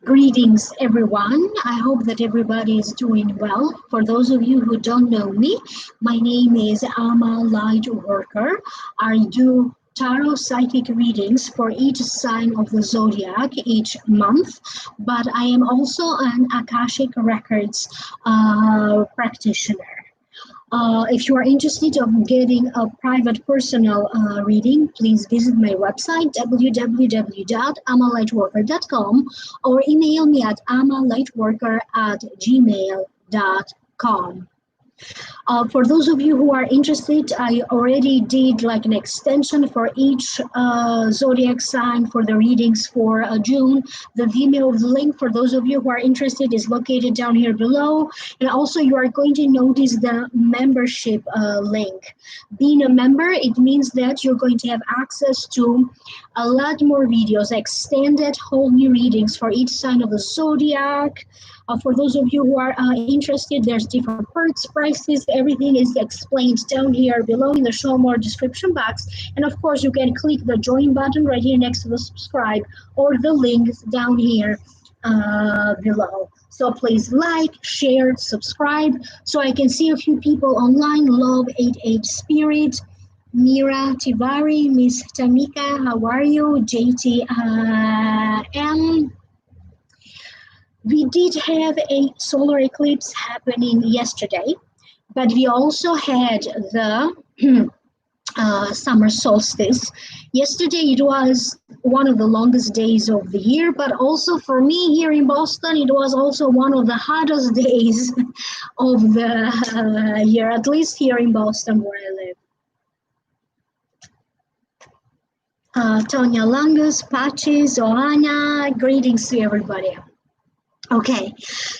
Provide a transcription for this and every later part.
Greetings, everyone. I hope that everybody is doing well. For those of you who don't know me, my name is LightWorker. I do tarot psychic readings for each sign of the zodiac each month, but I am also an Akashic Records practitioner. If you are interested in getting a private personal reading, please visit my website www.amalightworker.com or email me at amalightworker@gmail.com. For those of you who are interested, I already did like an extension for each zodiac sign for the readings for June. The Vimeo link for those of you who are interested is located down here below. And also you are going to notice the membership link. Being a member, it means that you're going to have access to a lot more videos, extended whole new readings for each sign of the zodiac. For those of you who are interested, there's different perks, prices, everything is explained down here below in the show more description box. And of course, you can click the join button right here next to the subscribe or the links down here below. So please like, share, subscribe, so I can see a few people online. Love 88 Spirit, Mira Tivari, Miss Tamika, how are you? JT M. We did have a solar eclipse happening yesterday, but we also had the summer solstice. Yesterday it was one of the longest days of the year, but also for me here in Boston, it was also one of the hottest days of the year, at least here in Boston where I live. Tonya Langus, Patches, Johanna, greetings to everybody. Okay,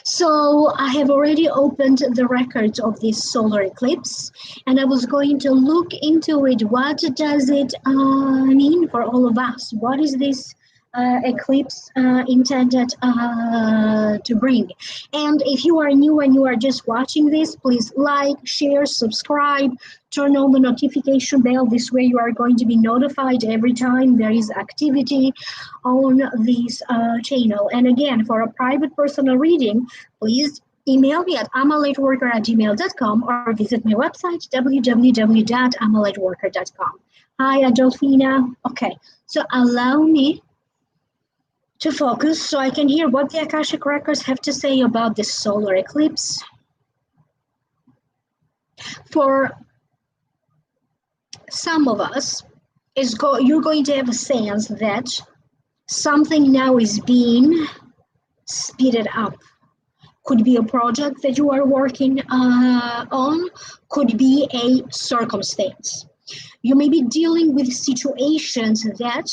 so I have already opened the records of this solar eclipse, and I was going to look into it. What does it mean for all of us? What is this eclipse intended to bring? And if you are new and you are just watching this, please like, share, subscribe, turn on the notification bell. This way you are going to be notified every time there is activity on this channel. And again, for a private personal reading, please email me at amalightworker@gmail.com or visit my website www.amalightworker.com. Hi, Adolfina. Okay, so allow me to focus so I can hear what the Akashic Records have to say about this solar eclipse. For some of us, you're going to have a sense that something now is being speeded up. Could be a project that you are working on, could be a circumstance. You may be dealing with situations that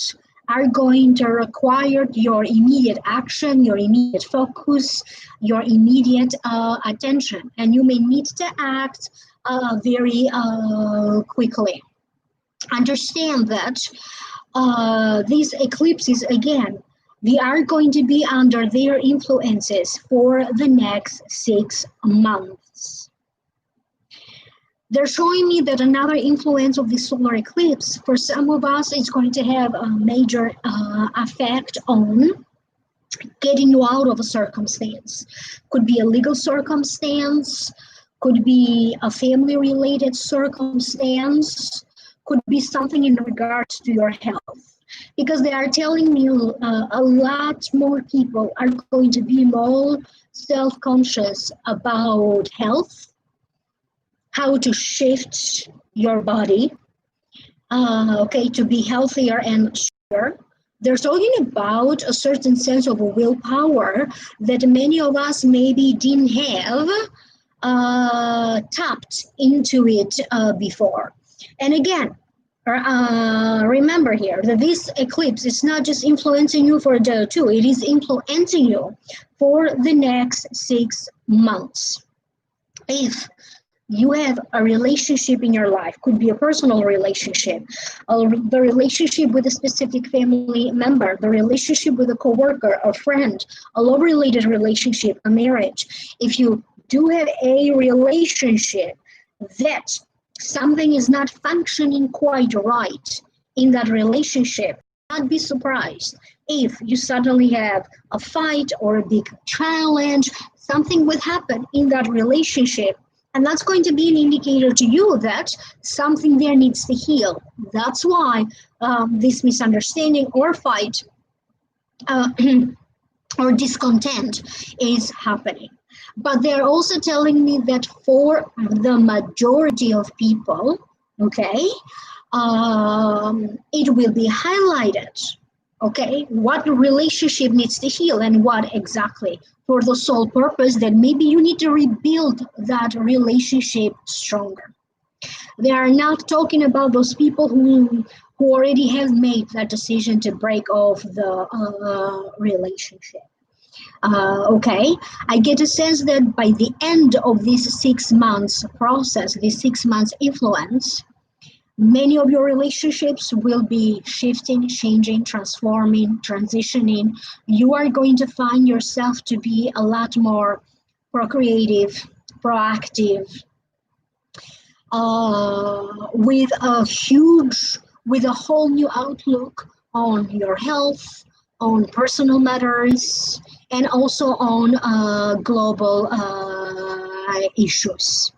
are going to require your immediate action, your immediate focus, your immediate attention, and you may need to act very quickly. Understand that these eclipses, again, we are going to be under their influences for the next 6 months. They're showing me that another influence of the solar eclipse, for some of us, is going to have a major effect on getting you out of a circumstance. Could be a legal circumstance, could be a family-related circumstance, could be something in regards to your health. Because they are telling me a lot more people are going to be more self-conscious about health, how to shift your body, to be healthier and stronger. They're talking about a certain sense of willpower that many of us maybe didn't have tapped into it before. And again, remember here that this eclipse is not just influencing you for the 2, it is influencing you for the next 6 months. If you have a relationship in your life, could be a personal relationship, the relationship with a specific family member, the relationship with a coworker, a friend, a love-related relationship, a marriage. If you do have a relationship that something is not functioning quite right in that relationship, not be surprised if you suddenly have a fight or a big challenge. Something will happen in that relationship, and that's going to be an indicator to you that something there needs to heal. That's why this misunderstanding or fight or discontent is happening. But they're also telling me that for the majority of people, okay, it will be highlighted, okay, what relationship needs to heal and what exactly, for the sole purpose that maybe you need to rebuild that relationship stronger. They are not talking about those people who already have made that decision to break off the relationship. Okay, I get a sense that by the end of this 6 months process, this 6 months influence, many of your relationships will be shifting, changing, transforming, transitioning. You are going to find yourself to be a lot more procreative, proactive, with a whole new outlook on your health, on personal matters, and also on global issues.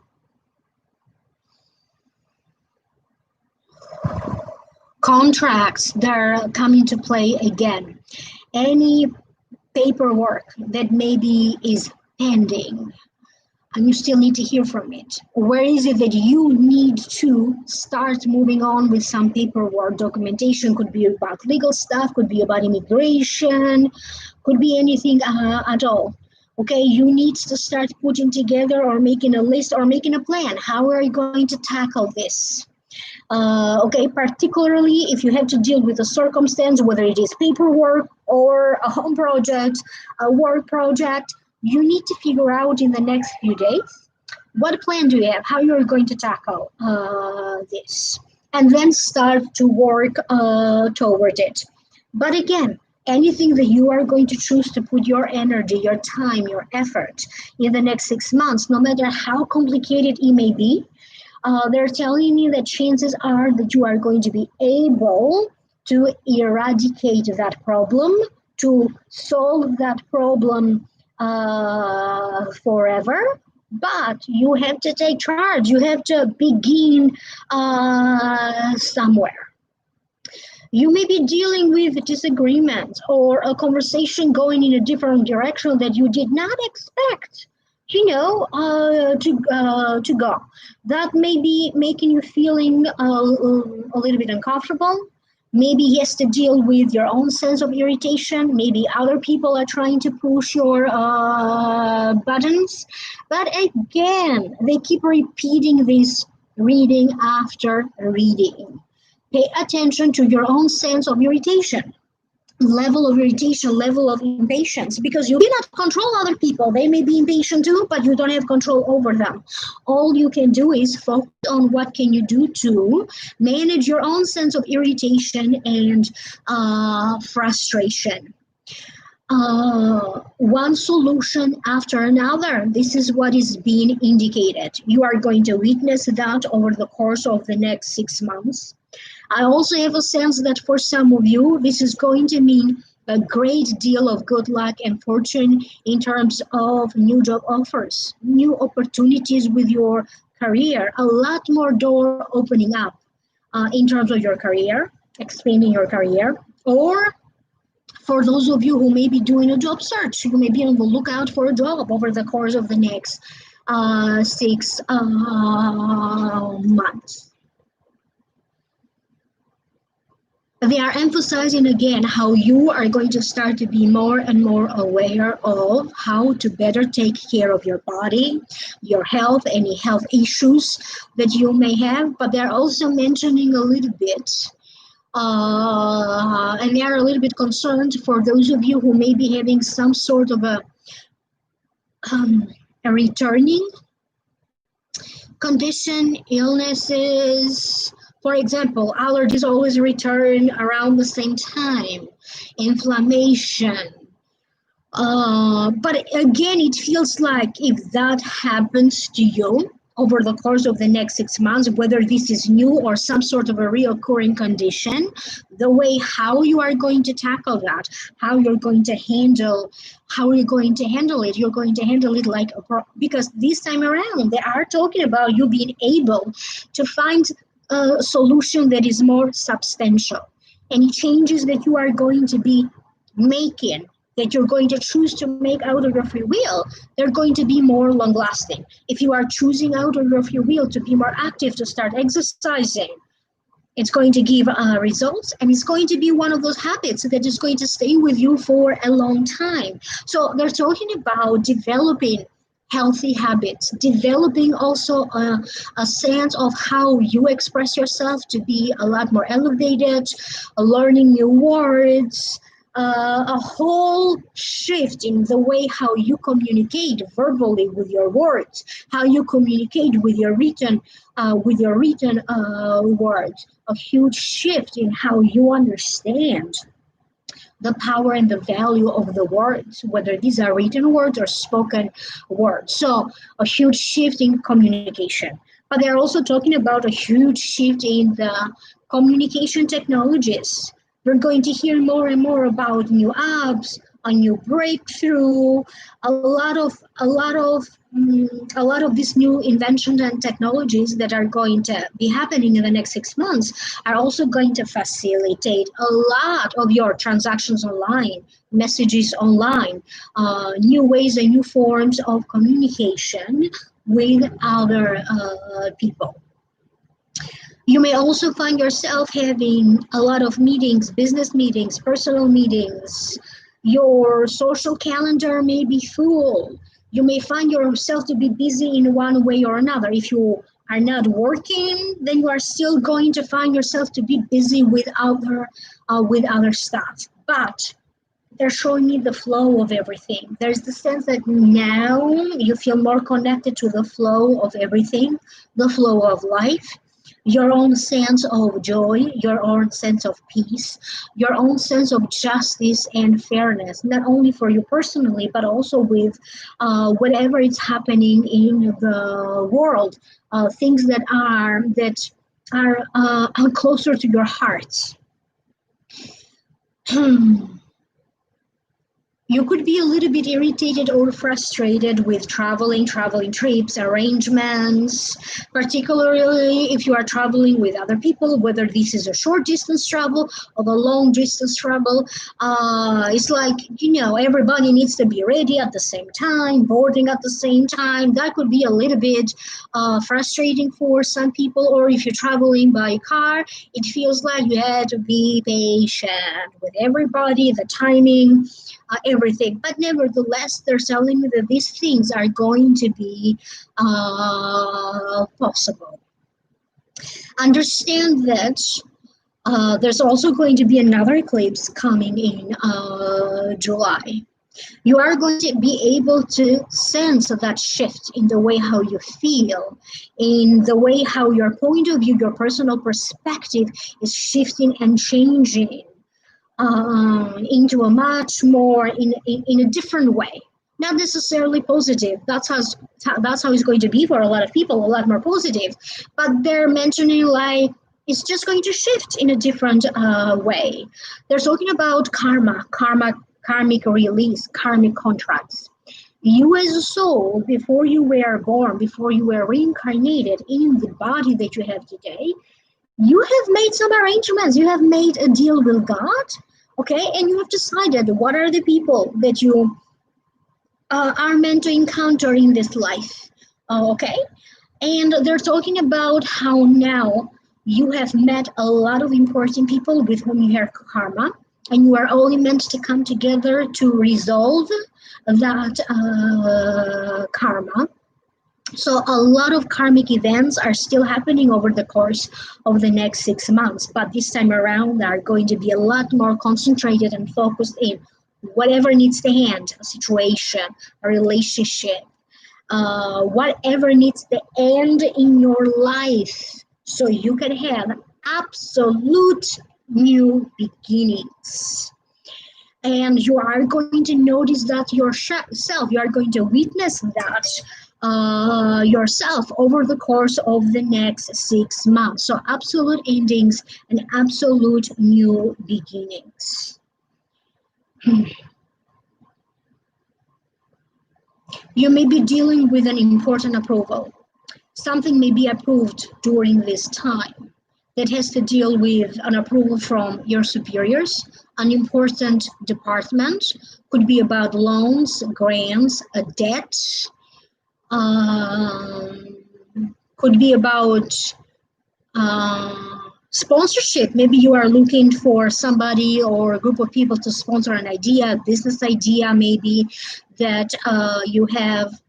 Contracts that come into play again. Any paperwork that maybe is pending, and you still need to hear from it. Where is it that you need to start moving on with some paperwork? Documentation could be about legal stuff, could be about immigration, could be anything at all. Okay, you need to start putting together or making a list or making a plan. How are you going to tackle this? Okay, particularly if you have to deal with a circumstance, whether it is paperwork or a home project, a work project, you need to figure out in the next few days what plan do you have, how you're going to tackle this, and then start to work toward it. But again, anything that you are going to choose to put your energy, your time, your effort in the next 6 months, no matter how complicated it may be, they're telling me that chances are that you are going to be able to eradicate that problem, to solve that problem forever. But you have to take charge. You have to begin somewhere. You may be dealing with disagreements or a conversation going in a different direction that you did not expect, to go. That may be making you feeling a little bit uncomfortable. Maybe he has to deal with your own sense of irritation. Maybe other people are trying to push your buttons. But again, they keep repeating this reading after reading. Pay attention to your own sense of irritation, level of irritation, level of impatience, because you cannot control other people. They may be impatient too, but you don't have control over them. All you can do is focus on what can you do to manage your own sense of irritation and frustration. One solution after another. This is what is being indicated. You are going to witness that over the course of the next 6 months. I also have a sense that for some of you, this is going to mean a great deal of good luck and fortune in terms of new job offers, new opportunities with your career, a lot more door opening up in terms of your career, expanding your career. Or for those of you who may be doing a job search, you may be on the lookout for a job over the course of the next 6 months. They are emphasizing again how you are going to start to be more and more aware of how to better take care of your body, your health, any health issues that you may have. But they're also mentioning a little bit, and they are a little bit concerned for those of you who may be having some sort of a returning condition, illnesses. For example, allergies always return around the same time, inflammation. But again, it feels like if that happens to you, over the course of the next 6 months, whether this is new or some sort of a reoccurring condition, the way how you are going to tackle that, how you're going to handle, it. You're going to handle it like because this time around they are talking about you being able to find a solution that is more substantial. Any changes that you are going to be making, that you're going to choose to make out of your free will, they're going to be more long lasting. If you are choosing out of your free will to be more active, to start exercising, it's going to give results, and it's going to be one of those habits that is going to stay with you for a long time. So they're talking about developing healthy habits, developing also a sense of how you express yourself to be a lot more elevated, learning new words, a whole shift in the way how you communicate verbally with your words, how you communicate with your written words, a huge shift in how you understand the power and the value of the words, whether these are written words or spoken words. So a huge shift in communication. But they're also talking about a huge shift in the communication technologies. We're going to hear more and more about new apps, a new breakthrough, a lot of these new inventions and technologies that are going to be happening in the next 6 months are also going to facilitate a lot of your transactions online, messages online, new ways and new forms of communication with other people. You may also find yourself having a lot of meetings, business meetings, personal meetings. Your social calendar may be full. You may find yourself to be busy in one way or another. If you are not working, then you are still going to find yourself to be busy with other stuff. But they're showing me the flow of everything. There's the sense that now you feel more connected to the flow of everything, the flow of life, your own sense of joy, your own sense of peace, your own sense of justice and fairness, not only for you personally, but also with whatever is happening in the world, things that are closer to your hearts. You could be a little bit irritated or frustrated with traveling trips, arrangements, particularly if you are traveling with other people, whether this is a short distance travel or a long distance travel. It's like, everybody needs to be ready at the same time, boarding at the same time. That could be a little bit frustrating for some people. Or if you're traveling by car, it feels like you had to be patient with everybody, the timing, everything. But nevertheless, they're telling me that these things are going to be possible. Understand that there's also going to be another eclipse coming in July. You are going to be able to sense that shift in the way how you feel, in the way how your point of view, your personal perspective is shifting and changing into a much more in a different way, not necessarily positive. That's how it's going to be for a lot of people, a lot more positive. But they're mentioning like it's just going to shift in a different way. They're talking about karmic release, karmic contracts. You as a soul, before you were born, before you were reincarnated in the body that you have today, you have made some arrangements. You have made a deal with God, okay? And you have decided what are the people that you are meant to encounter in this life, okay? And they're talking about how now you have met a lot of important people with whom you have karma, and you are only meant to come together to resolve that karma. So a lot of karmic events are still happening over the course of the next 6 months, but this time around they are going to be a lot more concentrated and focused in whatever needs to end, a situation, a relationship, whatever needs to end in your life so you can have absolute new beginnings. And you are going to notice that yourself, you are going to witness that yourself over the course of the next 6 months. So absolute endings and absolute new beginnings. You may be dealing with an important approval. Something may be approved during this time that has to deal with an approval from your superiors, an important department, could be about loans, grants, a debt, could be about sponsorship. Maybe you are looking for somebody or a group of people to sponsor an idea, a business idea, maybe that you have.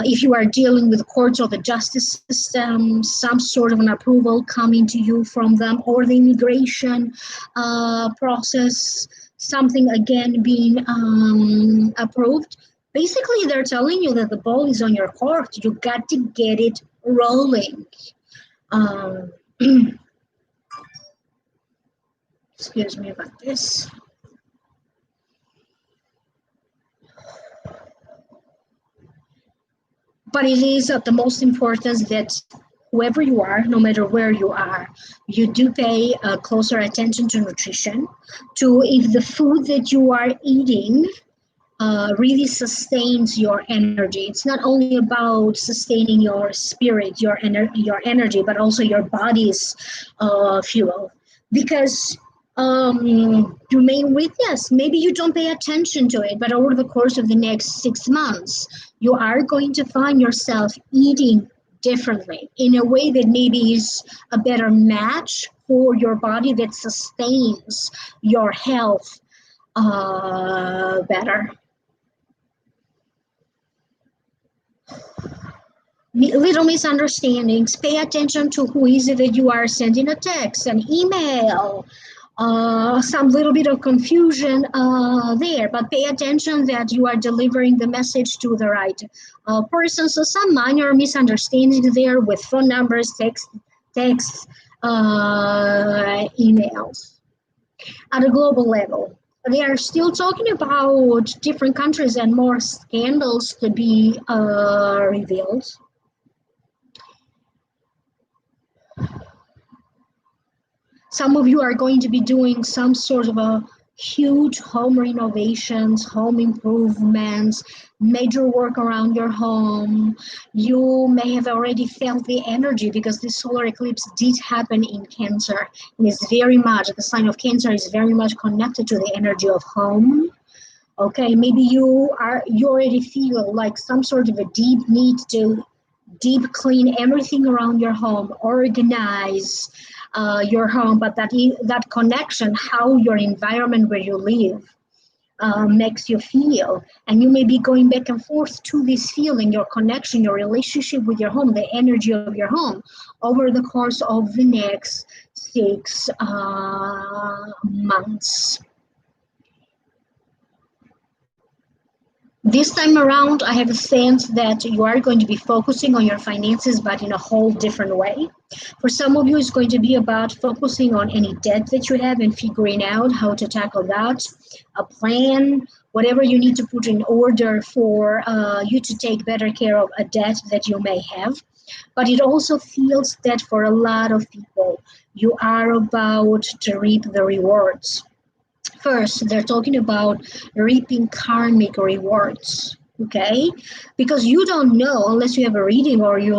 If you are dealing with courts or the justice system, some sort of an approval coming to you from them, or the immigration process, something again being approved. Basically, they're telling you that the ball is on your court. You got to get it rolling. Excuse me about this. But it is of the most importance that whoever you are, no matter where you are, you do pay closer attention to nutrition, to if the food that you are eating really sustains your energy. It's not only about sustaining your spirit, your energy, but also your body's fuel. Because you may witness, maybe you don't pay attention to it, but over the course of the next 6 months, you are going to find yourself eating differently in a way that maybe is a better match for your body, that sustains your health better. Little misunderstandings. Pay attention to who is it that you are sending a text, an email, some little bit of confusion there, but pay attention that you are delivering the message to the right person. So some minor misunderstandings there with phone numbers, texts, emails. At a global level, they are still talking about different countries and more scandals to be revealed. Some of you are going to be doing some sort of a huge home renovations, home improvements, major work around your home. You may have already felt the energy because this solar eclipse did happen in Cancer. And it's very much, the sign of Cancer is very much connected to the energy of home. Okay, maybe you already feel like some sort of a deep need to deep clean everything around your home, organize your home, but that connection, how your environment where you live makes you feel, and you may be going back and forth to this feeling, your connection, your relationship with your home, the energy of your home over the course of the next 6 months. This time around, I have a sense that you are going to be focusing on your finances, but in a whole different way. For some of you, it's going to be about focusing on any debt that you have and figuring out how to tackle that, a plan, whatever you need to put in order for you to take better care of a debt that you may have. But it also feels that for a lot of people, you are about to reap the rewards. First, they're talking about reaping karmic rewards, okay? Because you don't know unless you have a reading, or you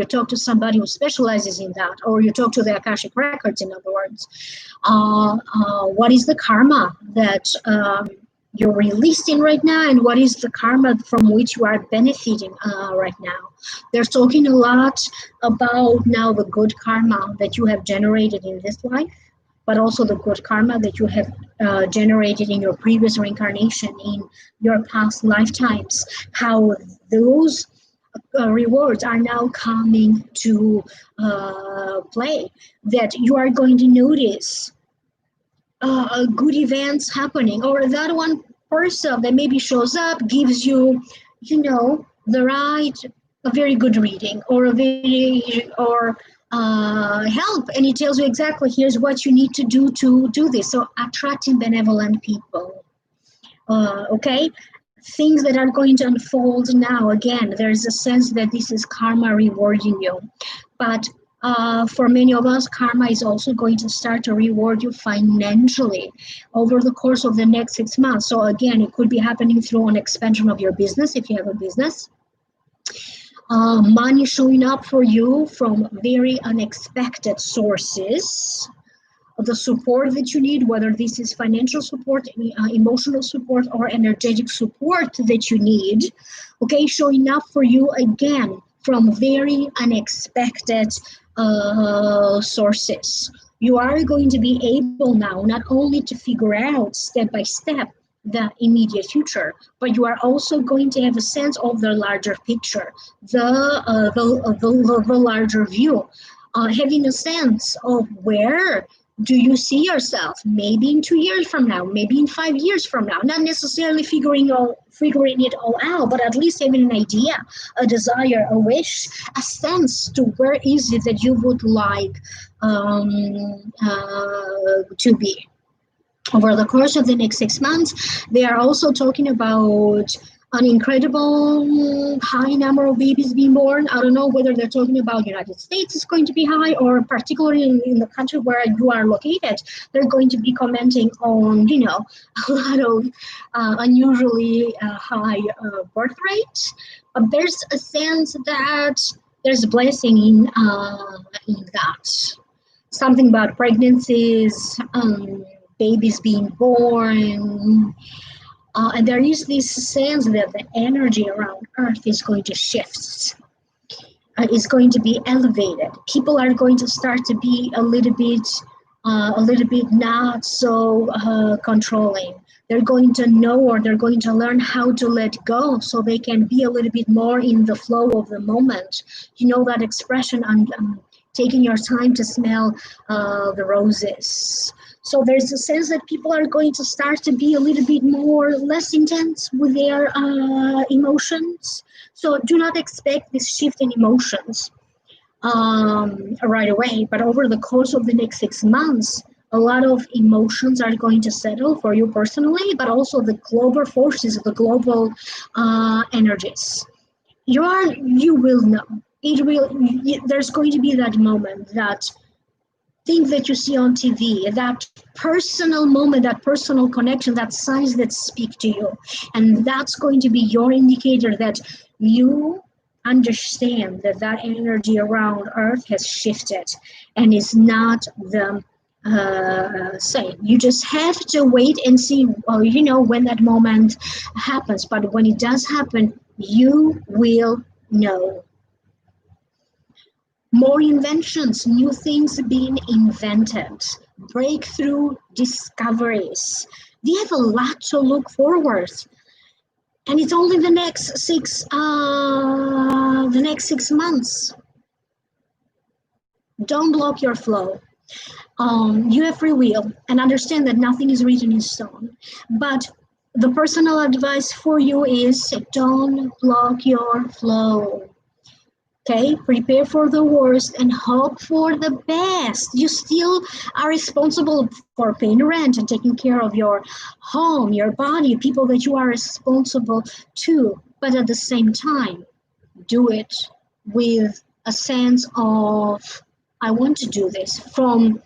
talk to somebody who specializes in that, or you talk to the Akashic records, in other words. What is the karma that you're releasing right now, and what is the karma from which you are benefiting right now? They're talking a lot about now the good karma that you have generated in this life, but also the good karma that you have generated in your previous reincarnation, in your past lifetimes, how those rewards are now coming to play, that you are going to notice good events happening, or that one person that maybe shows up gives you, the right, a very good reading, or help, and it tells you exactly here's what you need to do this. So attracting benevolent people, okay, things that are going to unfold now. Again, there's a sense that this is karma rewarding you. But for many of us, karma is also going to start to reward you financially over the course of the next 6 months. So again, it could be happening through an expansion of your business if you have a business. Money showing up for you from very unexpected sources. The support that you need, whether this is financial support, emotional support, or energetic support that you need, okay, showing up for you again from very unexpected sources. You are going to be able now not only to figure out step by step the immediate future, but you are also going to have a sense of the larger picture, the larger view, having a sense of where do you see yourself, maybe in 2 years from now, maybe in 5 years from now, not necessarily figuring it all out, but at least having an idea, a desire, a wish, a sense to where is it that you would like to be. Over the course of the next 6 months, they are also talking about an incredible high number of babies being born. I don't know whether they're talking about United States is going to be high, or particularly in the country where you are located, they're going to be commenting on, a lot of unusually high birth rates. But there's a sense that there's a blessing in that. Something about pregnancies, babies being born. And there is this sense that the energy around Earth is going to shift, is going to be elevated. People are going to start to be a little bit not so controlling. They're going to know, or they're going to learn how to let go, so they can be a little bit more in the flow of the moment. You know that expression, taking your time to smell the roses. So there's a sense that people are going to start to be a little bit less intense with their emotions. So do not expect this shift in emotions right away. But over the course of the next 6 months, a lot of emotions are going to settle for you personally, but also the global forces, the global energies. You will know. There's going to be that moment, that thing that you see on TV, that personal moment, that personal connection, that signs that speak to you. And that's going to be your indicator that you understand that energy around Earth has shifted and is not the same. You just have to wait and see, when that moment happens. But when it does happen, you will know. More inventions, new things being invented, breakthrough discoveries. We have a lot to look forward, and it's only the next 6 months. Don't block your flow. You have free will, and understand that nothing is written in stone. But the personal advice for you is don't block your flow. Okay, prepare for the worst and hope for the best. You still are responsible for paying rent and taking care of your home, your body, people that you are responsible to. But at the same time, do it with a sense of, I want to do this, from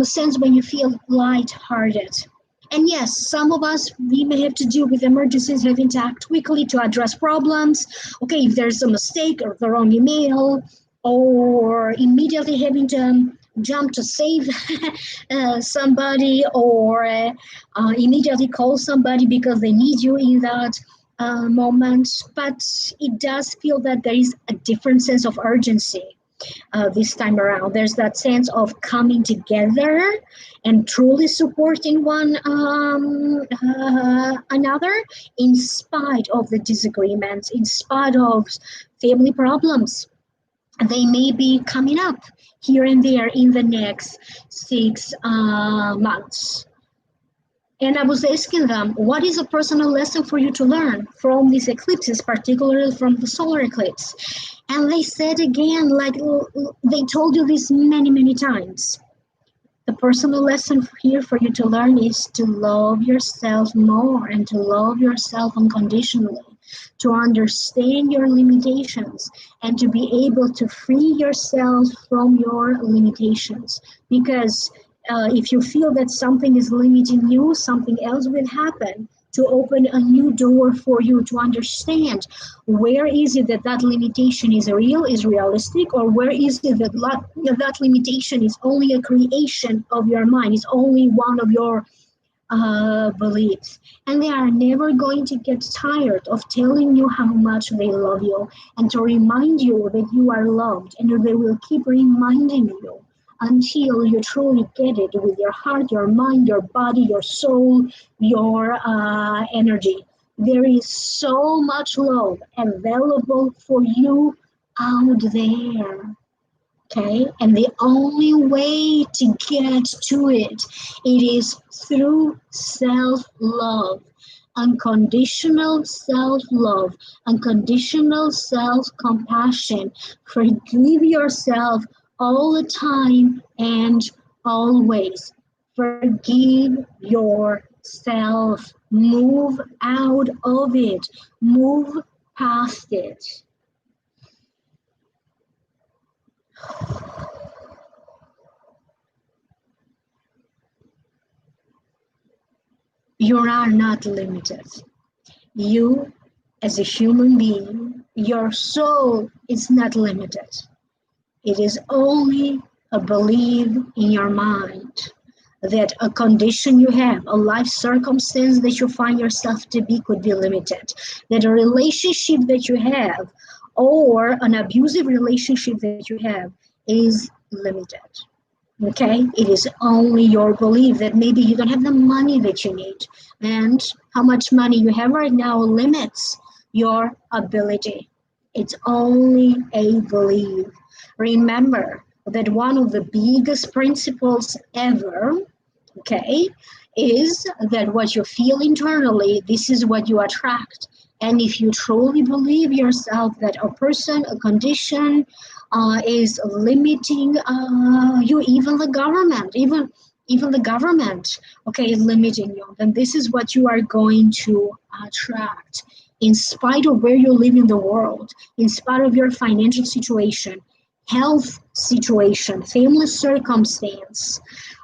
a sense when you feel lighthearted. And yes, some of us, we may have to deal with emergencies, having to act quickly to address problems. Okay, if there's a mistake or the wrong email, or immediately having to jump to save somebody, or immediately call somebody because they need you in that moment. But it does feel that there is a different sense of urgency. This time around, there's that sense of coming together and truly supporting one another in spite of the disagreements, in spite of family problems. They may be coming up here and there in the next 6 months. And I was asking them, what is a personal lesson for you to learn from these eclipses, particularly from the solar eclipse? And they said again, like they told you this many, many times, The personal lesson here for you to learn is to love yourself more and to love yourself unconditionally, to understand your limitations and to be able to free yourself from your limitations. Because if you feel that something is limiting you, something else will happen to open a new door for you to understand where is it that that limitation is real, is realistic, or where is it that that limitation is only a creation of your mind, is only one of your beliefs. And they are never going to get tired of telling you how much they love you and to remind you that you are loved, and they will keep reminding you until you truly get it with your heart, your mind, your body, your soul, your energy. There is so much love available for you out there. Okay, and the only way to get to it, it is through self-love, unconditional self-love, unconditional self-compassion. Forgive yourself all the time and always. Forgive yourself. Move out of it. Move past it. You are not limited. You, as a human being, your soul is not limited. It is only a belief in your mind that a condition you have, a life circumstance that you find yourself to be could be limited, that a relationship that you have or an abusive relationship that you have is limited. Okay, it is only your belief that maybe you don't have the money that you need, and how much money you have right now limits your ability. It's only a belief. Remember that one of the biggest principles ever, okay, is that what you feel internally, this is what you attract. And if you truly believe yourself that a person, a condition, is limiting you, even the government, even the government, okay, is limiting you, then this is what you are going to attract. In spite of where you live in the world, in spite of your financial situation, health situation, family circumstance,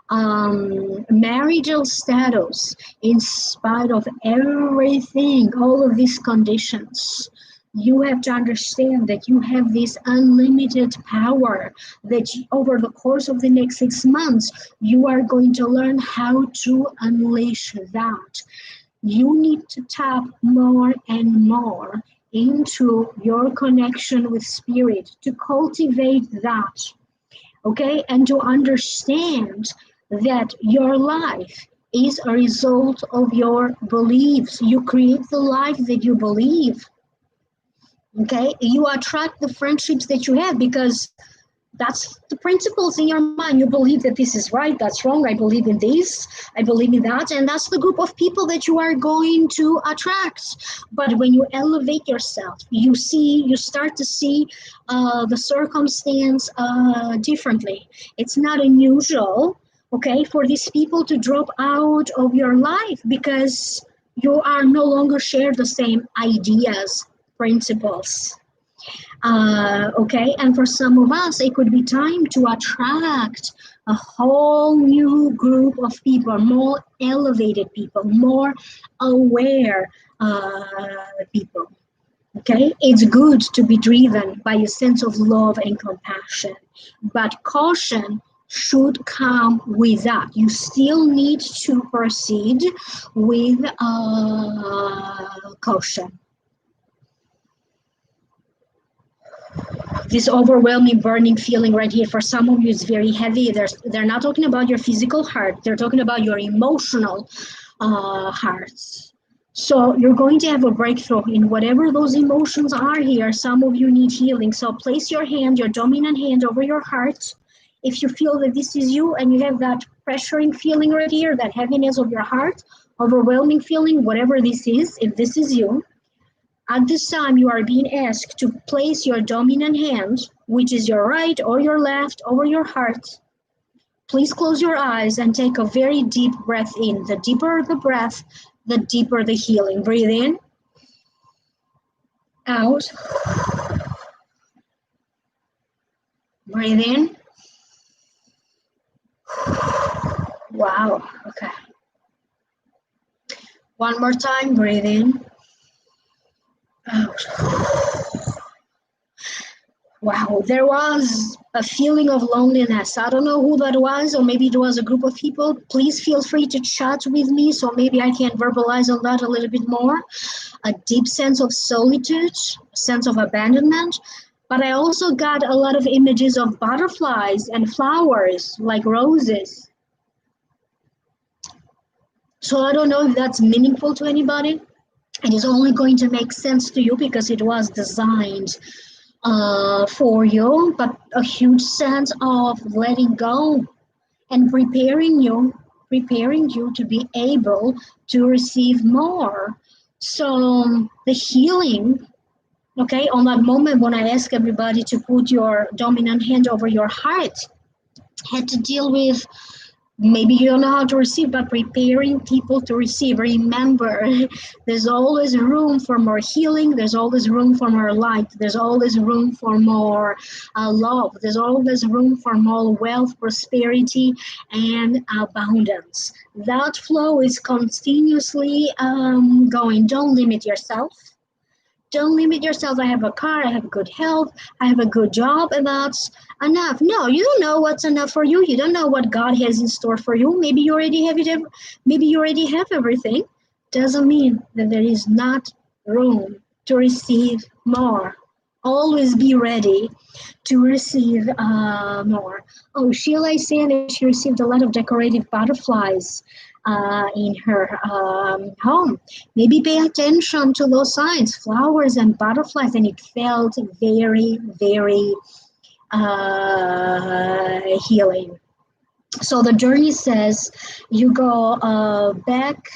marital status, in spite of everything, all of these conditions, you have to understand that you have this unlimited power that over the course of the next 6 months, you are going to learn how to unleash that. You need to tap more and more into your connection with spirit to cultivate that, okay? And to understand that your life is a result of your beliefs. You create the life that you believe. Okay, you attract the friendships that you have because that's the principles in your mind. You believe that this is right, that's wrong, I believe in this, I believe in that, and that's the group of people that you are going to attract. But when you elevate yourself, you start to see the circumstance differently. It's not unusual, okay, for these people to drop out of your life because you are no longer share the same ideas, principles. Okay, and for some of us, it could be time to attract a whole new group of people, more elevated people, more aware people. Okay, it's good to be driven by a sense of love and compassion, but caution should come with that. You still need to proceed with caution. This overwhelming, burning feeling right here for some of you is very heavy. They're not talking about your physical heart. They're talking about your emotional hearts. So you're going to have a breakthrough in whatever those emotions are here. Some of you need healing. So place your hand, your dominant hand over your heart. If you feel that this is you and you have that pressuring feeling right here, that heaviness of your heart, overwhelming feeling, whatever this is, if this is you, at this time, you are being asked to place your dominant hand, which is your right or your left, over your heart, Please close your eyes and take a very deep breath in. The deeper the breath, the deeper the healing. Breathe in, out. Breathe in. Wow, okay. One more time, breathe in, out. Wow, there was a feeling of loneliness. I don't know who that was, or maybe it was a group of people. Please feel free to chat with me so maybe I can verbalize on that a little bit more. A deep sense of solitude, a sense of abandonment. But I also got a lot of images of butterflies and flowers like roses. So I don't know if that's meaningful to anybody. It is only going to make sense to you because it was designed for you, but a huge sense of letting go and preparing you to be able to receive more. So the healing, okay, on that moment when I ask everybody to put your dominant hand over your heart, had to deal with maybe you don't know how to receive, but preparing people to receive. Remember, there's always room for more healing. There's always room for more light. There's always room for more love. There's always room for more wealth, prosperity, and abundance. That flow is continuously going. Don't limit yourself. Don't limit yourself. I have a car, I have good health, I have a good job, and that's enough. No, you don't know what's enough for you. You don't know what God has in store for you. Maybe you already have it. Maybe you already have everything. Doesn't mean that there is not room to receive more. Always be ready to receive more. Oh, Sheila is saying that she received a lot of decorative butterflies in her home. Maybe pay attention to those signs, flowers and butterflies, and it felt very, very healing. So the journey says you go back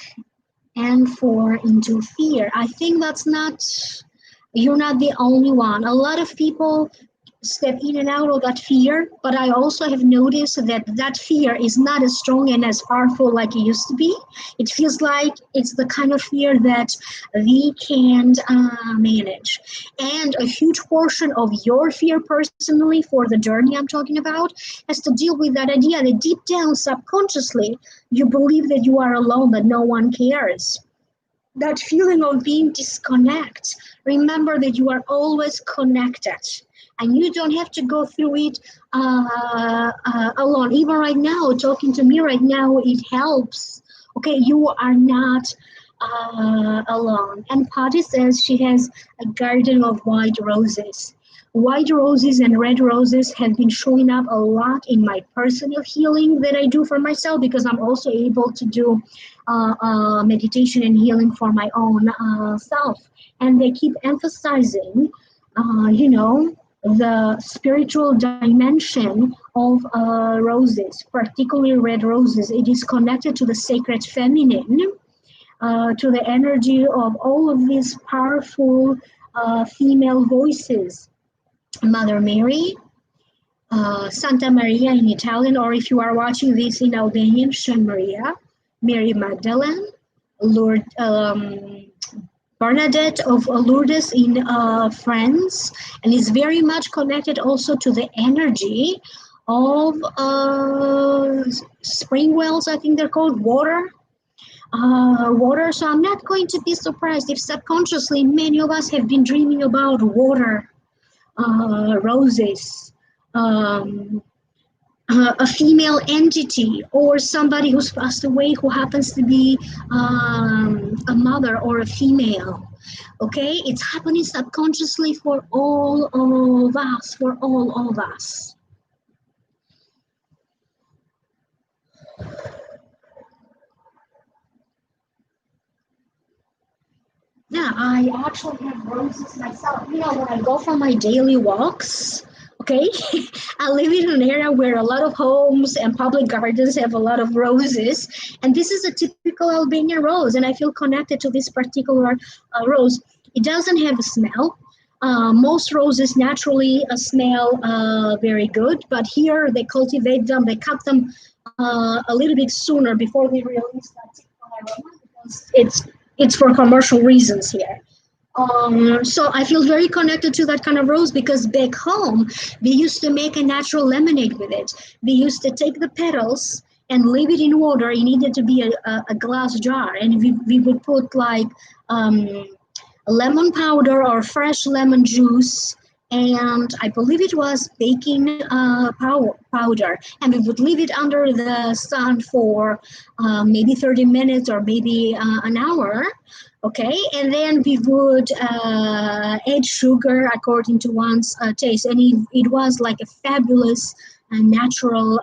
and forth into fear. I think you're not the only one. A lot of people step in and out of that fear, but I also have noticed that fear is not as strong and as powerful like it used to be. It feels like it's the kind of fear that we can't manage. And a huge portion of your fear personally for the journey I'm talking about has to deal with that idea that deep down subconsciously you believe that you are alone, that no one cares. That feeling of being disconnected. Remember that you are always connected. And you don't have to go through it alone. Even right now, talking to me right now, it helps. Okay, you are not alone. And Patty says she has a garden of white roses. White roses and red roses have been showing up a lot in my personal healing that I do for myself, because I'm also able to do meditation and healing for my own self. And they keep emphasizing, the spiritual dimension of roses, particularly red roses. It is connected to the sacred feminine, to the energy of all of these powerful female voices. Mother Mary, Santa Maria in Italian, or if you are watching this in Albanian, Shan Maria, Mary Magdalene, Lord, Bernadette of Lourdes in France, and is very much connected also to the energy of spring wells, I think they're called, water. So I'm not going to be surprised if subconsciously many of us have been dreaming about water, roses, a female entity, or somebody who's passed away who happens to be a mother or a female. Okay, it's happening subconsciously for all of us, Yeah, I actually have roses myself. When I go for my daily walks, okay, I live in an area where a lot of homes and public gardens have a lot of roses, and this is a typical Albanian rose, and I feel connected to this particular rose. It doesn't have a smell. Most roses naturally smell very good, but here they cultivate them, they cut them a little bit sooner before they release that typical aroma because it's for commercial reasons here. So I feel very connected to that kind of rose because back home they used to make a natural lemonade with it. They used to take the petals and leave it in water. It needed to be a glass jar, and we would put like lemon powder or fresh lemon juice, and I believe it was baking powder, and we would leave it under the sun for maybe 30 minutes or maybe an hour. Okay, and then we would add sugar according to one's taste, and it was like a fabulous natural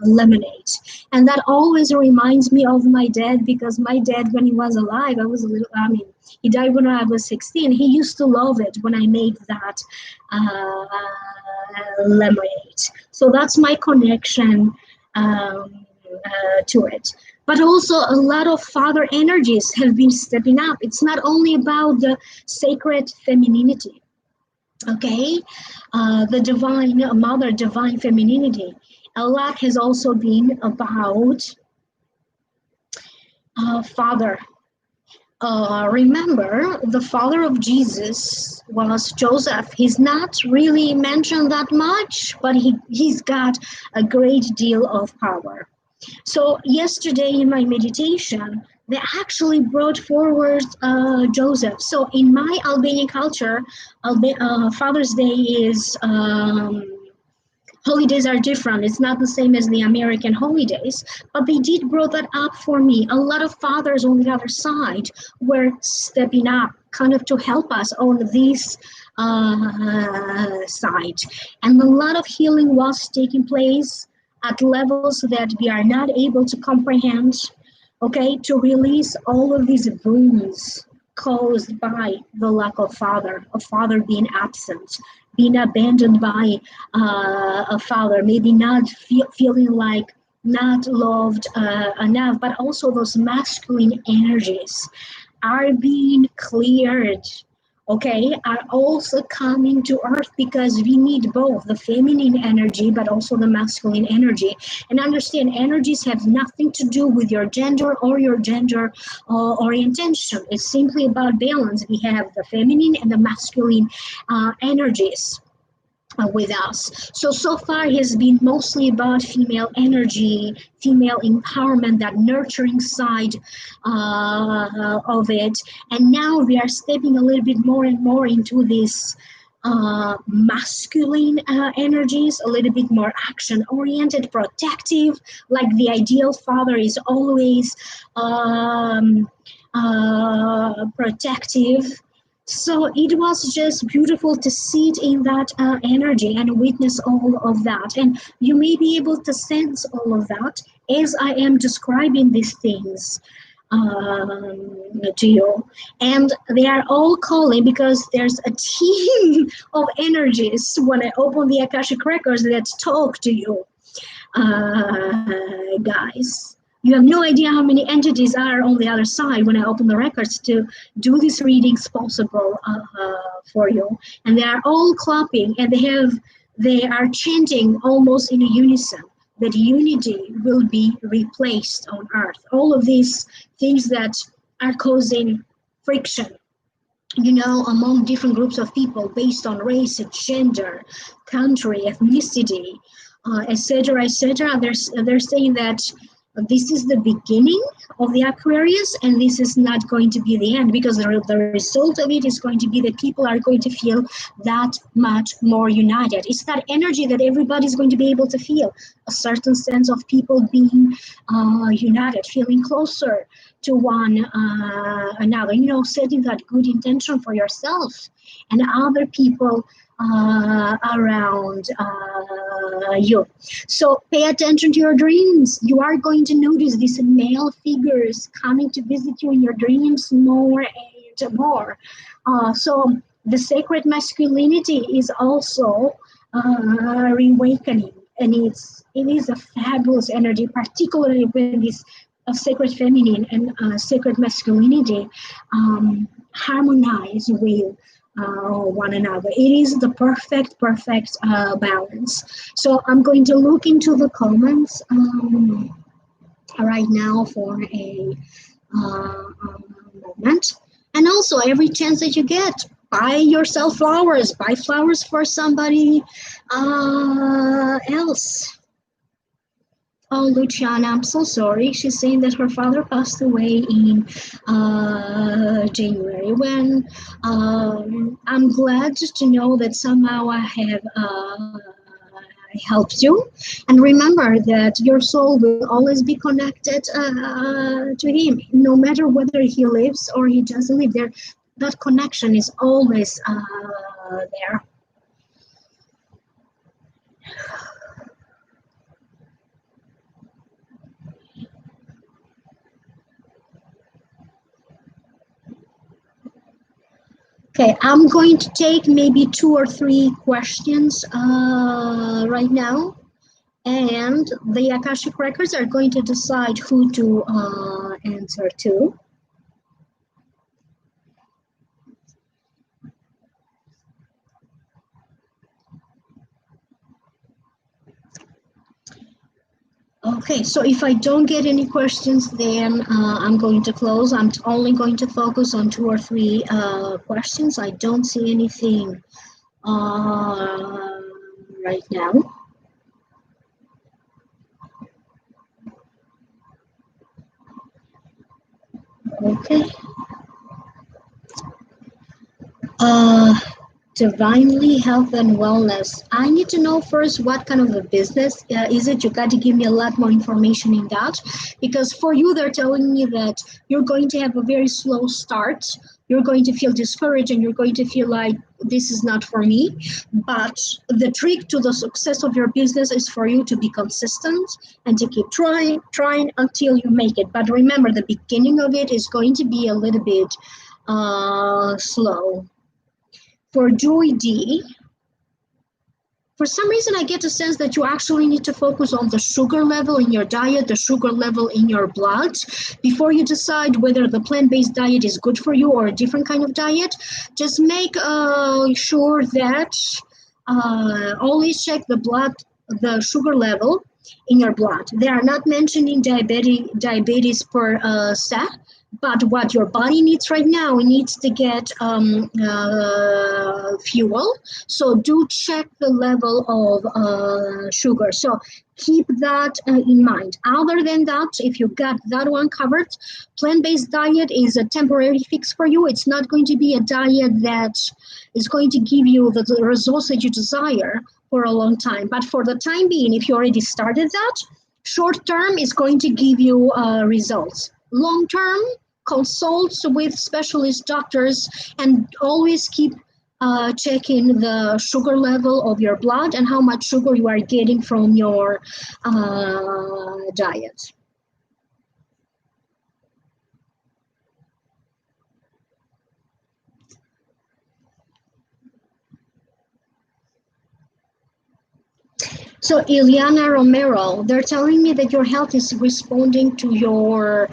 lemonade. And that always reminds me of my dad, because my dad, when he was alive, I was a little, I mean, he died when I was 16. He used to love it when I made that lemonade. So that's my connection to it. But also a lot of father energies have been stepping up. It's not only about the sacred femininity, okay, the divine mother, divine femininity. A lot has also been about father. Remember, the father of Jesus was Joseph. He's not really mentioned that much, but he's got a great deal of power. So yesterday in my meditation, they actually brought forward Joseph. So in my Albanian culture, Father's Day is, holidays are different. It's not the same as the American holidays, but they did brought that up for me. A lot of fathers on the other side were stepping up kind of to help us on this side. And a lot of healing was taking place at levels that we are not able to comprehend, okay, to release all of these wounds caused by the lack of father being absent, being abandoned by a father, maybe not feeling like not loved enough, but also those masculine energies are being cleared, okay, are also coming to earth, because we need both the feminine energy but also the masculine energy. And understand, energies have nothing to do with your gender or your gender orientation. It's simply about balance. We have the feminine and the masculine energies with us. So far has been mostly about female energy, female empowerment, that nurturing side of it. And now we are stepping a little bit more and more into this masculine energies, a little bit more action oriented, protective, like the ideal father is always protective. So it was just beautiful to sit in that energy and witness all of that. And you may be able to sense all of that as I am describing these things to you. And they are all calling, because there's a team of energies when I open the Akashic records that talk to you, guys. You have no idea how many entities are on the other side when I open the records to do these readings possible for you. And they are all clapping, and they are chanting almost in a unison that unity will be replaced on earth. All of these things that are causing friction, you know, among different groups of people based on race, gender, country, ethnicity, etc., etc. They're saying that this is the beginning of the Aquarius, and this is not going to be the end, because the result of it is going to be that people are going to feel that much more united. It's that energy that everybody's going to be able to feel, a certain sense of people being united, feeling closer to one another, you know, setting that good intention for yourself and other people around you. So pay attention to your dreams. You are going to notice these male figures coming to visit you in your dreams more and more. So the sacred masculinity is also reawakening, and it is a fabulous energy, particularly when this sacred feminine and sacred masculinity harmonize with one another. It is the perfect balance. So I'm going to look into the comments right now for a moment. And also, every chance that you get, buy yourself flowers. Buy flowers for somebody else. Oh, Luciana, I'm so sorry. She's saying that her father passed away in January. When I'm glad to know that somehow I have helped you. And remember that your soul will always be connected to him, no matter whether he lives or he doesn't live there. That connection is always there. Okay, I'm going to take maybe 2 or 3 questions right now, and the Akashic Records are going to decide who to answer to. Okay, so if I don't get any questions, then I'm going to close. I'm only going to focus on 2 or 3 questions. I don't see anything right now. Okay. Divinely health and wellness. I need to know first what kind of a business is it. You got to give me a lot more information in that, because for you they're telling me that you're going to have a very slow start. You're going to feel discouraged and you're going to feel like this is not for me. But the trick to the success of your business is for you to be consistent and to keep trying until you make it. But remember, the beginning of it is going to be a little bit slow. For Joy D, for some reason I get a sense that you actually need to focus on the sugar level in your diet, the sugar level in your blood, before you decide whether the plant-based diet is good for you or a different kind of diet. Just make sure that always check the sugar level in your blood. They are not mentioning diabetes per se, but what your body needs right now, it needs to get fuel. So do check the level of sugar. So keep that in mind. Other than that, if you got that one covered, plant-based diet is a temporary fix for you. It's not going to be a diet that is going to give you the results that you desire for a long time. But for the time being, if you already started that, short term is going to give you results. Long term, consult with specialist doctors and always keep checking the sugar level of your blood and how much sugar you are getting from your diet. So Ileana Romero, they're telling me that your health is responding to your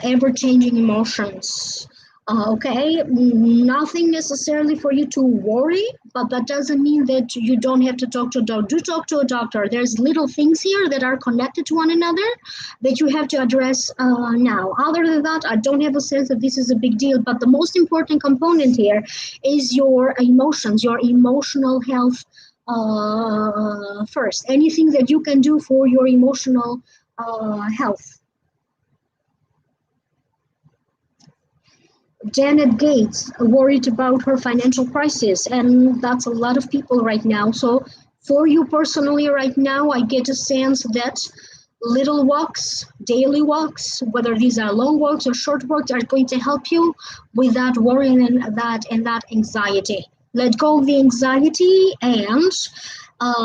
ever-changing emotions. Okay, nothing necessarily for you to worry, but that doesn't mean that you don't have to talk to a doctor. Do talk to a doctor. There's little things here that are connected to one another that you have to address now. Other than that, I don't have a sense that this is a big deal, but the most important component here is your emotions, your emotional health first. Anything that you can do for your emotional health. Janet Gates worried about her financial crisis, and that's a lot of people right now. So for you personally right now, I get a sense that little walks, daily walks, whether these are long walks or short walks, are going to help you with that worry and that anxiety. Let go of the anxiety and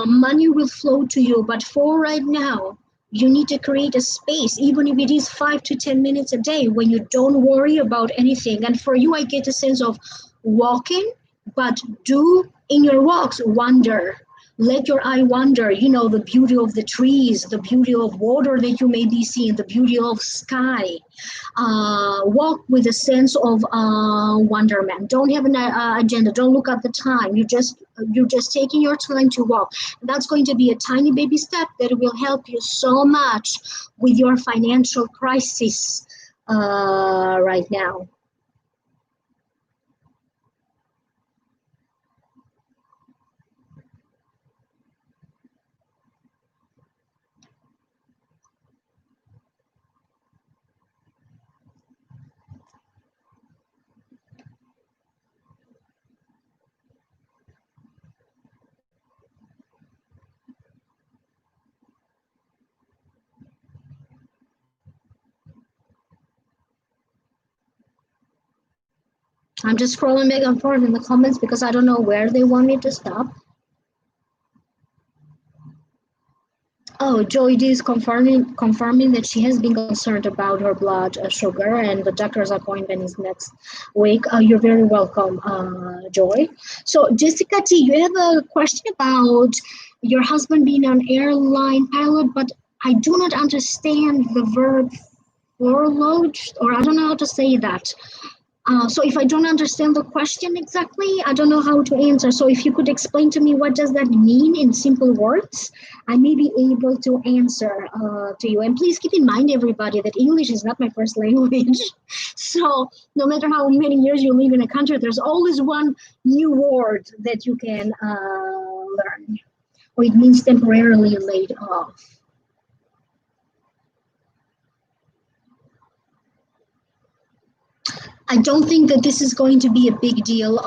money will flow to you. But for right now, you need to create a space, even if it is 5 to 10 minutes a day, when you don't worry about anything. And for you, I get a sense of walking, but do in your walks wonder. Let your eye wander, you know, the beauty of the trees, the beauty of water that you may be seeing, the beauty of sky. Walk with a sense of wonderment. Don't have an agenda. Don't look at the time. You're just taking your time to walk. That's going to be a tiny baby step that will help you so much with your financial crisis right now. I'm just scrolling back and forth in the comments because I don't know where they want me to stop. Oh, Joy D is confirming that she has been concerned about her blood sugar, and the doctor's appointment is next week. You're very welcome, Joy. So, Jessica T, you have a question about your husband being an airline pilot, but I do not understand the verb furloughed, or I don't know how to say that. So if I don't understand the question exactly, I don't know how to answer. So if you could explain to me what does that mean in simple words, I may be able to answer to you. And please keep in mind, everybody, that English is not my first language. So no matter how many years you live in a country, there's always one new word that you can learn. Or it means temporarily laid off. I don't think that this is going to be a big deal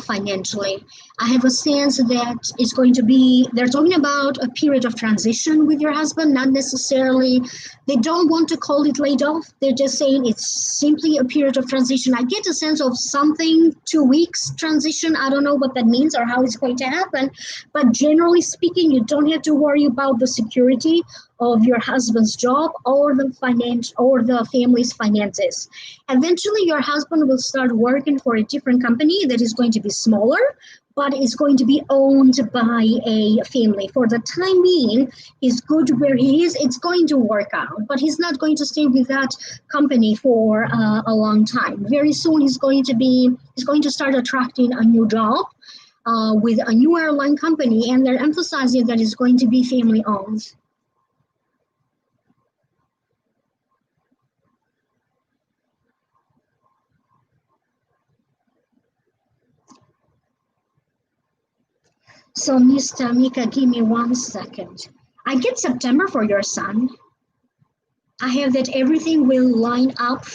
financially. I have a sense that it's going to be, they're talking about a period of transition with your husband, not necessarily, they don't want to call it laid off. They're just saying it's simply a period of transition. I get a sense of something, 2 weeks transition. I don't know what that means or how it's going to happen. But generally speaking, you don't have to worry about the security of your husband's job or the finance or the family's finances. Eventually, your husband will start working for a different company that is going to be smaller, but is going to be owned by a family. For the time being, he's good where he is. It's going to work out, but he's not going to stay with that company for a long time. Very soon, he's going to start attracting a new job with a new airline company, and they're emphasizing that it's going to be family owned. So, Miss Tamika, give me 1 second. I get September for your son. I have that everything will line up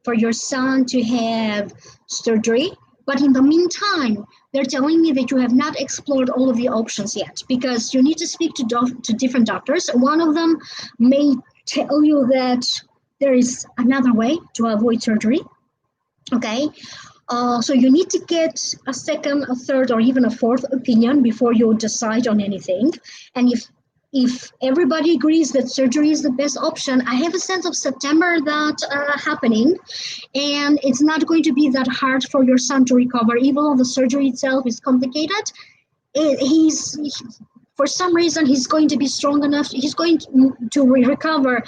for your son to have surgery. But in the meantime, they're telling me that you have not explored all of the options yet because you need to speak to different doctors. One of them may tell you that there is another way to avoid surgery. Okay. So you need to get a second, a third, or even a fourth opinion before you decide on anything. And if everybody agrees that surgery is the best option, I have a sense of September that happening, and it's not going to be that hard for your son to recover, even though the surgery itself is complicated. For some reason, he's going to be strong enough. He's going to recover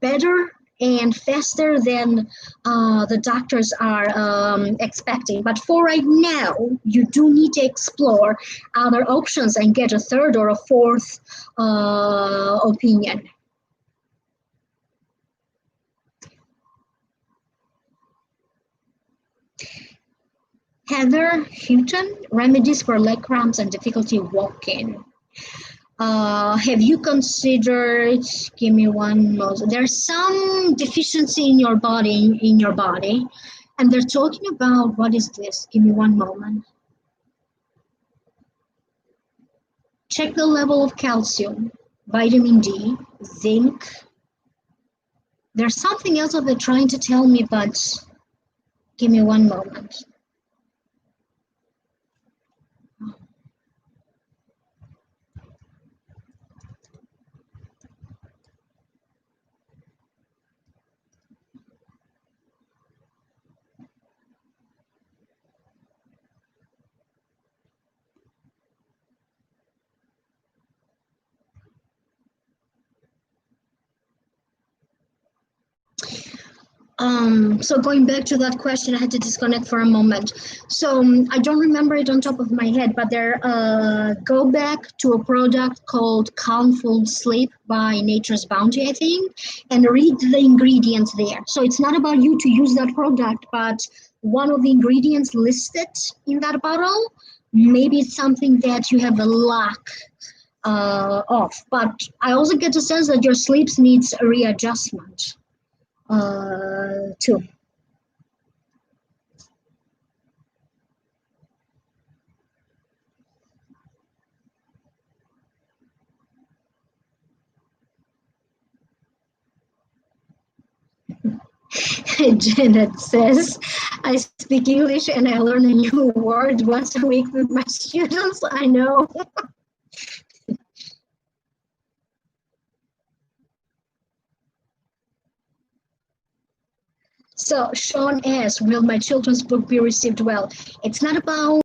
better and faster than the doctors are expecting. But for right now, you do need to explore other options and get a third or a fourth opinion. Heather Houghton, remedies for leg cramps and difficulty walking. Have you considered, give me one moment, there's some deficiency in your body, and they're talking about, what is this? Give me one moment. Check the level of calcium, vitamin D, zinc. There's something else that they're trying to tell me, but give me one moment. So going back to that question, I had to disconnect for a moment. So I don't remember it on top of my head, but there, go back to a product called Calmful Sleep by Nature's Bounty, I think, and read the ingredients there. So it's not about you to use that product, but one of the ingredients listed in that bottle, maybe it's something that you have a lack of. But I also get the sense that your sleep needs a readjustment too. Janet says, I speak English and I learn a new word once a week with my students. I know. So Sean asks, will my children's book be received well? It's not about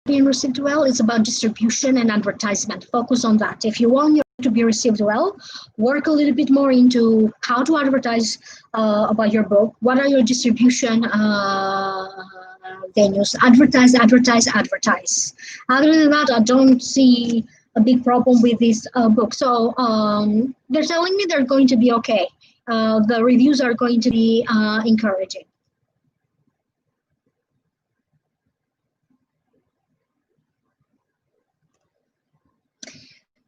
being received well, it's about distribution and advertisement. Focus on that. If you want your book to be received well, work a little bit more into how to advertise about your book. What are your distribution venues? Advertise, advertise, advertise. Other than that, I don't see a big problem with this book. So they're telling me they're going to be okay. The reviews are going to be encouraging.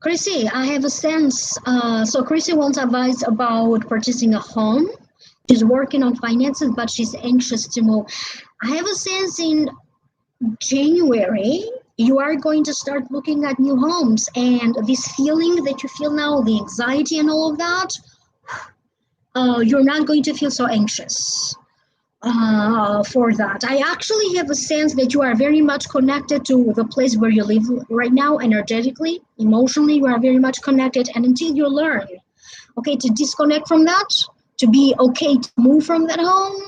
Chrissy, I have a sense. So Chrissy wants advice about purchasing a home. She's working on finances, but she's anxious to move. I have a sense in January, you are going to start looking at new homes, and this feeling that you feel now, the anxiety and all of that, you're not going to feel so anxious for that. I actually have a sense that you are very much connected to the place where you live right now, energetically, emotionally, you are very much connected. And until you learn, okay, to disconnect from that, to be okay to move from that home,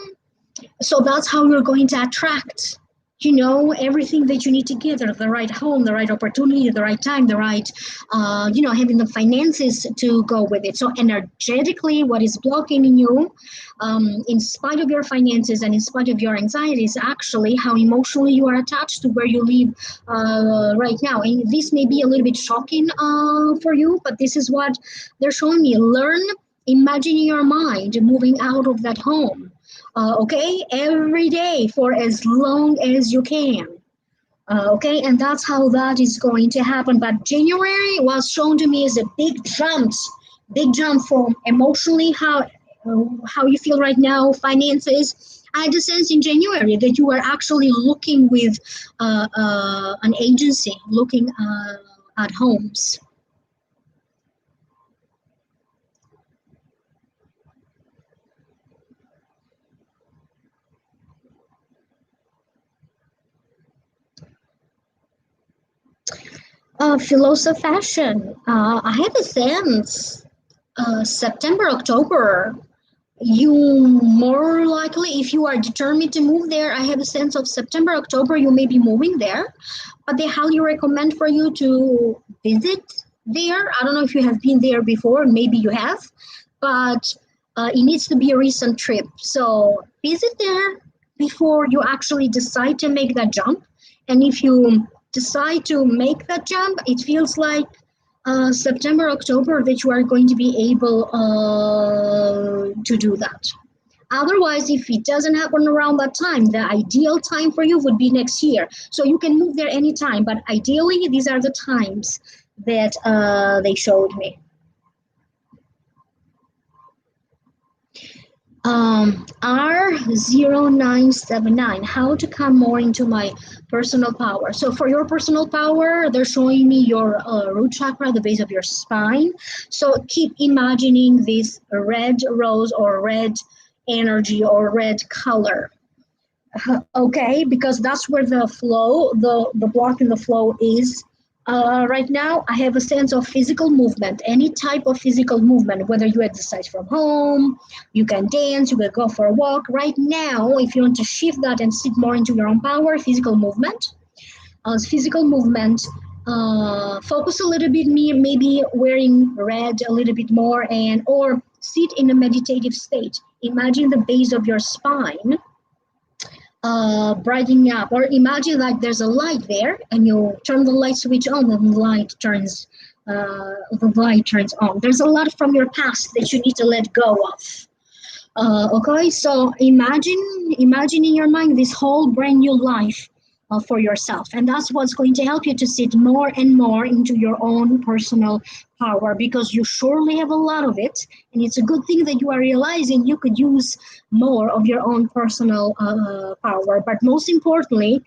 so that's how you're going to attract, you know, everything that you need to get, the right home, the right opportunity, the right time, the right, having the finances to go with it. So energetically, what is blocking in you, in spite of your finances and in spite of your anxiety, is actually how emotionally you are attached to where you live right now. And this may be a little bit shocking for you, but this is what they're showing me. Learn, imagine in your mind moving out of that home. Okay, every day for as long as you can. Okay, and that's how that is going to happen. But January was shown to me as a big jump from emotionally how you feel right now, finances. I had a sense in January that you were actually looking with an agency, looking at homes. Philosophy fashion. I have a sense September, October, you more likely, if you are determined to move there, I have a sense of September, October, you may be moving there, but they highly recommend for you to visit there. I don't know if you have been there before, maybe you have, but it needs to be a recent trip. So visit there before you actually decide to make that jump. And if you decide to make that jump, it feels like September, October that you are going to be able to do that. Otherwise, if it doesn't happen around that time, the ideal time for you would be next year. So you can move there anytime, but ideally, these are the times that they showed me. R0979, how to come more into my personal power. So for your personal power, they're showing me your root chakra, the base of your spine. So keep imagining this red rose or red energy or red color. Okay, because that's where the flow, the block in the flow is. Right now, I have a sense of physical movement, any type of physical movement, whether you exercise from home, you can dance, you can go for a walk. Right now, if you want to shift that and sit more into your own power, physical movement, focus a little bit me maybe wearing red a little bit more, and or sit in a meditative state. Imagine the base of your spine brightening up, or imagine like there's a light there and you turn the light switch on and the light turns on. There's a lot from your past that you need to let go of. Okay, so imagine in your mind this whole brand new life for yourself, and that's what's going to help you to sit more and more into your own personal power, because you surely have a lot of it, and it's a good thing that you are realizing you could use more of your own personal power. But most importantly,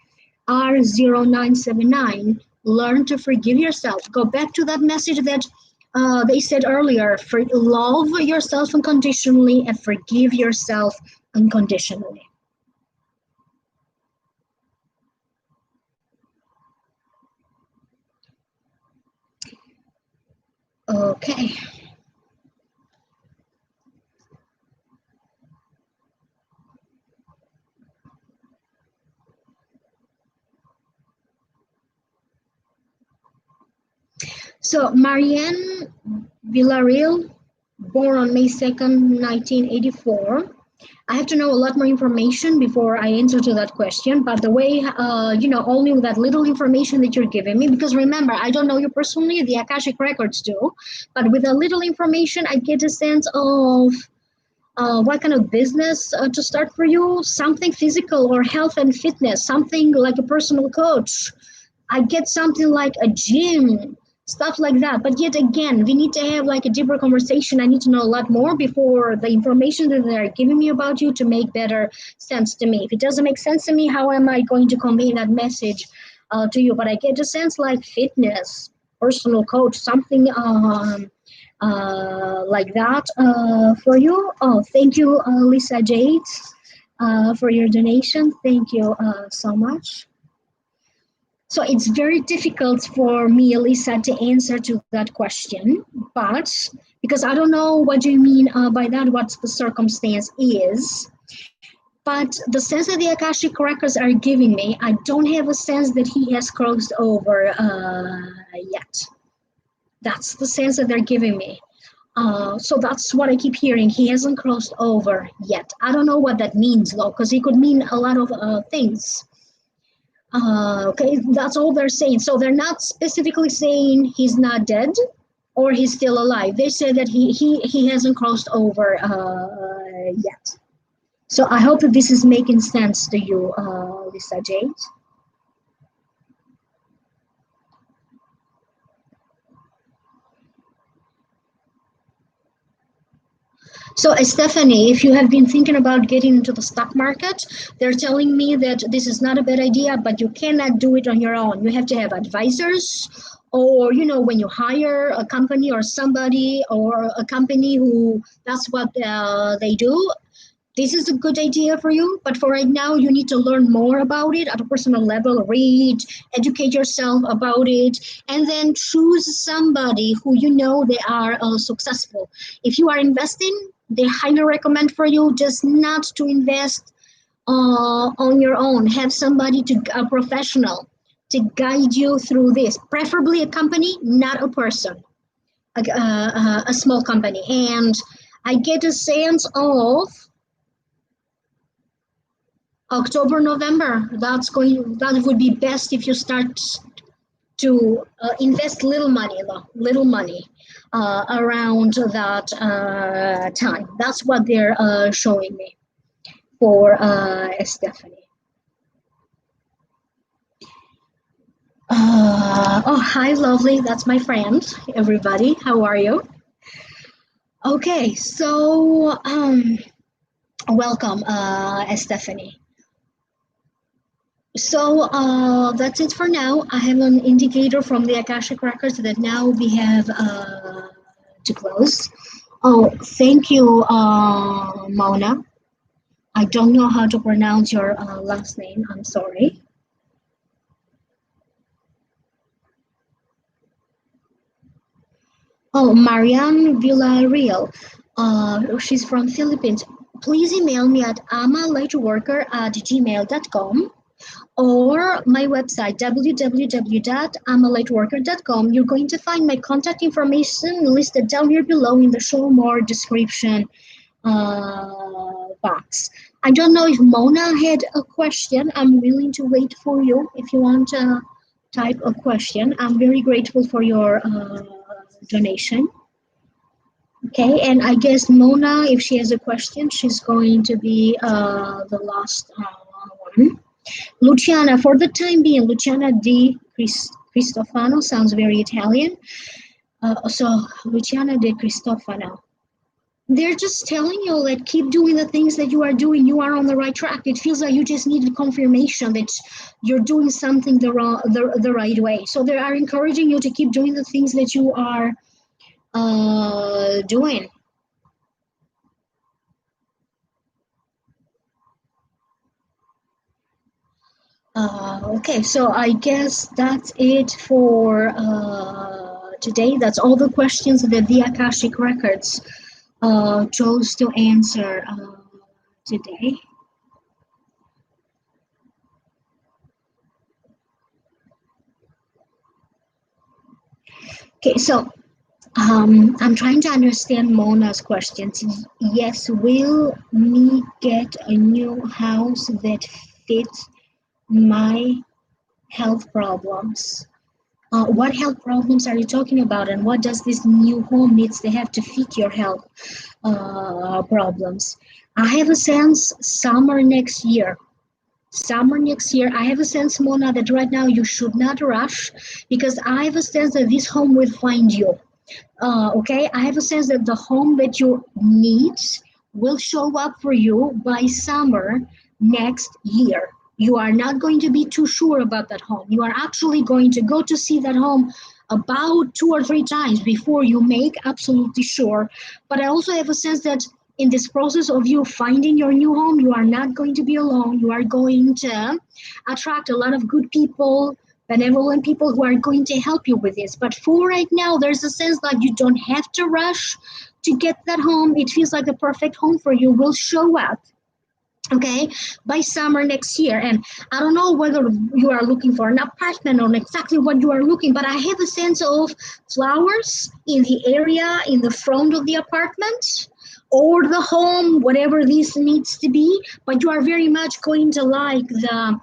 R0979, learn to forgive yourself. Go back to that message that they said earlier, love yourself unconditionally and forgive yourself unconditionally. Okay. So Marianne Villarreal, born on May 2nd, 1984. I have to know a lot more information before I answer to that question. But the way, only that little information that you're giving me, because remember, I don't know you personally, the Akashic records do, but with a little information, I get a sense of what kind of business to start for you, something physical or health and fitness, something like a personal coach. I get something like a gym, stuff like that. But yet again, we need to have like a deeper conversation. I need to know a lot more before the information that they're giving me about you to make better sense to me. If it doesn't make sense to me, how am I going to convey that message to you? But I get a sense like fitness, personal coach, something like that for you. Oh, thank you, Lisa Jade, for your donation. Thank you so much. So it's very difficult for me, Elisa, to answer to that question, but because I don't know what you mean by that, what the circumstance is. But the sense that the Akashic records are giving me, I don't have a sense that he has crossed over yet. That's the sense that they're giving me. So that's what I keep hearing. He hasn't crossed over yet. I don't know what that means, though, because it could mean a lot of things. Okay, that's all they're saying. So they're not specifically saying he's not dead or he's still alive. They say that he hasn't crossed over yet. So I hope that this is making sense to you, Lisa Jade. So, Stephanie, if you have been thinking about getting into the stock market, they're telling me that this is not a bad idea, but you cannot do it on your own. You have to have advisors, or, when you hire a company or somebody or a company who that's what they do. This is a good idea for you, but for right now, you need to learn more about it at a personal level, read, educate yourself about it, and then choose somebody who they are successful. If you are investing, they highly recommend for you just not to invest on your own. Have somebody, a professional, to guide you through this, preferably a company, not a person, a small company. And I get a sense of October, November. That would be best if you start to invest little money around that time. That's what they're showing me for Stephanie. Oh, hi, lovely. That's my friend. Everybody, how are you? Okay, so welcome, Stephanie. So that's it for now. I have an indicator from the Akashic records that now we have to close. Oh, thank you, Mona. I don't know how to pronounce your last name. I'm sorry. Oh, Marianne Villarreal. She's from Philippines. Please email me at amalightworker@gmail.com. or my website, www.amalightworker.com. You're going to find my contact information listed down here below in the show more description box. I don't know if Mona had a question. I'm willing to wait for you if you want to type a question. I'm very grateful for your donation. Okay, and I guess Mona, if she has a question, she's going to be the last one. Luciana, for the time being, Luciana Di Cristofano sounds very Italian. So Luciana Di Cristofano. They're just telling you that keep doing the things that you are doing. You are on the right track. It feels like you just needed confirmation that you're doing something the right way. So they are encouraging you to keep doing the things that you are doing. Okay, so I guess that's it for today. That's all the questions that the Akashic Records chose to answer today. Okay, so I'm trying to understand Mona's questions. Yes, will me get a new house that fits my health problems? What health problems are you talking about, and what does this new home needs to have to fit your health problems? I have a sense summer next year. I have a sense, Mona, that right now you should not rush, because I have a sense that this home will find you. Okay, I have a sense that the home that you need will show up for you by summer next year. You are not going to be too sure about that home. You are actually going to go to see that home about 2 or 3 times before you make absolutely sure. But I also have a sense that in this process of you finding your new home, you are not going to be alone. You are going to attract a lot of good people, benevolent people who are going to help you with this. But for right now, there's a sense that you don't have to rush to get that home. It feels like the perfect home for you will show up, okay, by summer next year. And I don't know whether you are looking for an apartment or exactly what you are looking, but I have a sense of flowers in the area in the front of the apartment or the home, whatever this needs to be. But you are very much going to like the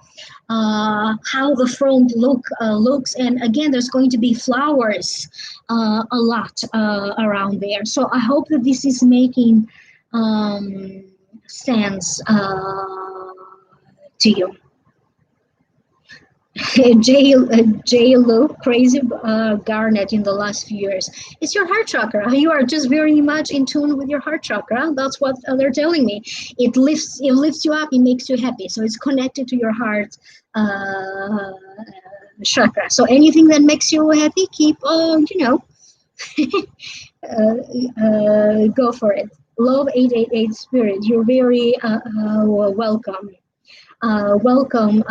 how the front looks, and again, there's going to be flowers a lot around there. So I hope that this is making sense to you. J. Lo, crazy Garnet in the last few years. It's your heart chakra. You are just very much in tune with your heart chakra. That's what they're telling me. It lifts you up. It makes you happy. So it's connected to your heart chakra. So anything that makes you happy, keep go for it. Love 888 Spirit. You're very welcome. Welcome,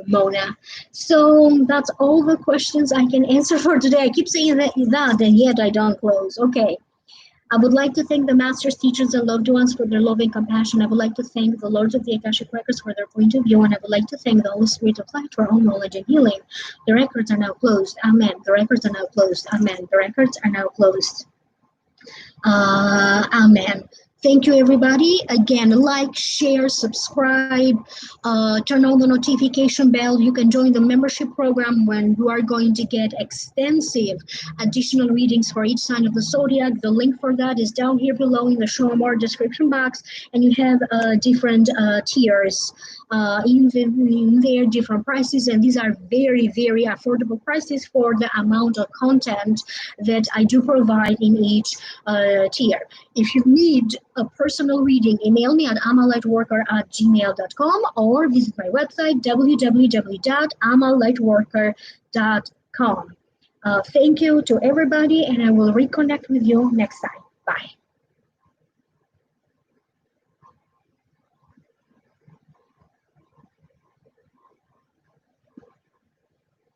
Mona. So that's all the questions I can answer for today. I keep saying that, and yet I don't close. Okay. I would like to thank the masters, teachers, and loved ones for their love and compassion. I would like to thank the Lords of the Akashic Records for their point of view, and I would like to thank the Holy Spirit of Light for all knowledge and healing. The records are now closed. Amen. The records are now closed. Amen. The records are now closed. Amen. Thank you, everybody. Again, like, share, subscribe, turn on the notification bell. You can join the membership program when you are going to get extensive additional readings for each sign of the zodiac. The link for that is down here below in the show more description box, and you have different tiers in there, different prices, and these are very, very affordable prices for the amount of content that I do provide in each tier. If you need a personal reading, email me at amalightworker@gmail.com or visit my website www.amalightworker.com. Thank you to everybody, and I will reconnect with you next time. Bye.